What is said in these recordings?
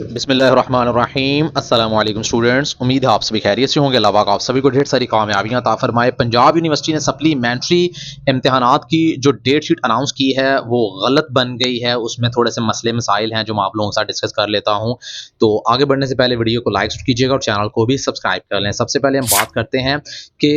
बिस्मिल्लाहिर्रहमानिर्रहीम अस्सलाम वालेकुम स्टूडेंट्स। उम्मीद है आप सभी खैरियत से होंगे। अल्लाह पाक आप सभी को ढेर सारी कामयाबियां अता फरमाए। पंजाब यूनिवर्सिटी ने सप्लीमेंट्री इम्तिहानात की जो डेट शीट अनाउंस की है वो गलत बन गई है। उसमें थोड़े से मसले मसाइल हैं जो मैं आप लोगों के साथ डिस्कस कर लेता हूं। तो आगे बढ़ने से पहले वीडियो को लाइक कीजिएगा और चैनल को भी सब्सक्राइब कर लें। सबसे पहले हम बात करते हैं कि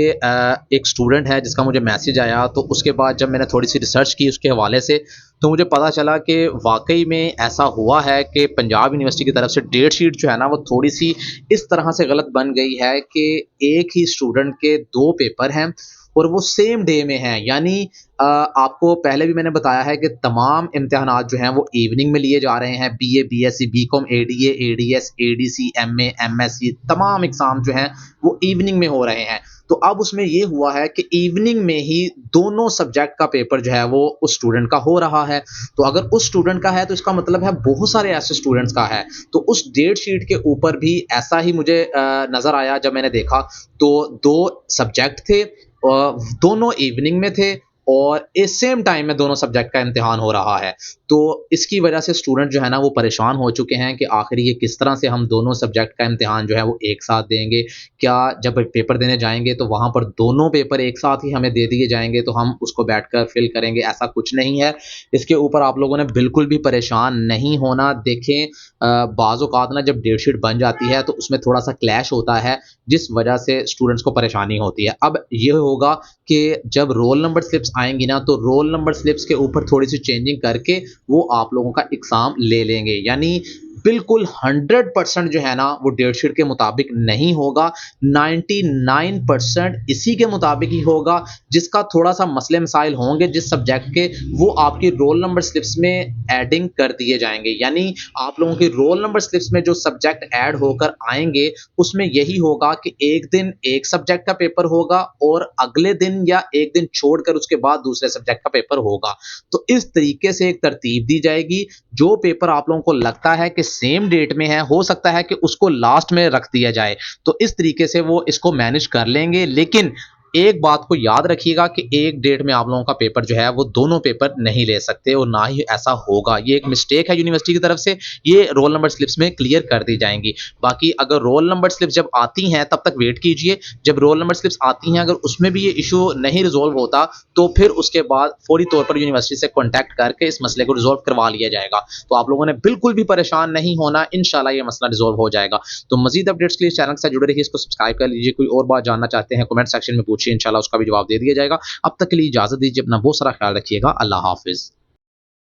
एक स्टूडेंट है जिसका मुझे मैसेज आया, तो उसके बाद जब मैंने थोड़ी सी रिसर्च की उसके हवाले से, तो मुझे पता चला कि वाकई में ऐसा हुआ है कि पंजाब यूनिवर्सिटी की तरफ से डेट शीट जो है ना वो थोड़ी सी इस तरह से गलत बन गई है कि एक ही स्टूडेंट के दो पेपर हैं और वो सेम डे में हैं। यानी आपको पहले भी मैंने बताया है कि तमाम इम्तिहानात जो हैं वो इवनिंग में लिए जा रहे हैं। BA, BSc, BCom, ADA, ADS, ADC, MA, MSc, तमाम एग्जाम जो हैं वो इवनिंग में हो रहे हैं। तो अब उसमें ये हुआ है कि इवनिंग में ही दोनों सब्जेक्ट का पेपर जो है वो उस स्टूडेंट का हो रहा है। तो अगर उस स्टूडेंट का है तो इसका मतलब है बहुत सारे ऐसे स्टूडेंट्स का है। तो उस डेट शीट के ऊपर भी ऐसा ही मुझे नजर आया जब मैंने देखा। तो दो सब्जेक्ट थे, दोनों इवनिंग में थे और इस सेम टाइम में दोनों सब्जेक्ट का इम्तिहान हो रहा है। तो इसकी वजह से स्टूडेंट जो है ना वो परेशान हो चुके हैं कि आखिर ये किस तरह से हम दोनों सब्जेक्ट का इम्तिहान जो है वो एक साथ देंगे। क्या जब पेपर देने जाएंगे तो वहां पर दोनों पेपर एक साथ ही हमें दे दिए जाएंगे तो हम उसको बैठकर फिल करेंगे? ऐसा कुछ नहीं है। इसके ऊपर आप लोगों ने बिल्कुल भी परेशान नहीं होना। देखें, बाज़ औक़ात ना जब डेट शीट बन जाती है तो उसमें थोड़ा सा क्लैश होता है जिस वजह से स्टूडेंट्स को परेशानी होती है। अब ये होगा कि जब रोल नंबर स्लिप्स आएंगी ना तो रोल नंबर स्लिप्स के ऊपर थोड़ी सी चेंजिंग करके वो आप लोगों का एग्जाम ले लेंगे। यानी बिल्कुल 100% जो है ना वो डेट शीट के मुताबिक नहीं होगा, 99% इसी के मुताबिक ही होगा। जिसका थोड़ा सा मसले मसाइल होंगे जिस सब्जेक्ट के, वो आपकी रोल नंबर स्लिप्स में एडिंग कर दिए जाएंगे। यानी आप लोगों की रोल नंबर स्लिप्स में जो सब्जेक्ट ऐड होकर आएंगे उसमें यही होगा कि एक दिन एक सब्जेक्ट का पेपर होगा और अगले दिन या एक दिन छोड़कर उसके बाद दूसरे सब्जेक्ट का पेपर होगा। तो इस तरीके से एक तरतीब दी जाएगी। जो पेपर आप लोगों को लगता है कि सेम डेट में है, हो सकता है कि उसको लास्ट में रख दिया जाए। तो इस तरीके से वो इसको मैनेज कर लेंगे। लेकिन एक बात को याद रखिएगा कि एक डेट में आप लोगों का पेपर जो है वो दोनों पेपर नहीं ले सकते और ना ही ऐसा होगा। ये एक मिस्टेक है यूनिवर्सिटी की तरफ से, ये रोल नंबर स्लिप्स में क्लियर कर दी जाएंगी। बाकी अगर रोल नंबर स्लिप्स जब आती हैं तब तक वेट कीजिए। जब रोल नंबर स्लिप्स आती हैं अगर उसमें भी ये इशू नहीं रिजोल्व होता तो फिर उसके बाद फौरी तौर पर यूनिवर्सिटी से कॉन्टैक्ट करके इस मसले को रिजोल्व करवा लिया जाएगा। तो आप लोगों ने बिल्कुल भी परेशान नहीं होना, इंशाल्लाह ये मसला रिजोल्व हो जाएगा। तो मजीद अपडेट्स के लिए चैनल के साथ जुड़े रहिए, इसको सब्सक्राइब कर लीजिए। कोई और बात जानना चाहते हैं कमेंट सेक्शन में पूछिए, इंशाल्लाह उसका भी जवाब दे दिया जाएगा। अब तक के लिए इजाजत दीजिए, अपना बहुत सारा ख्याल रखिएगा। अल्लाह हाफिज।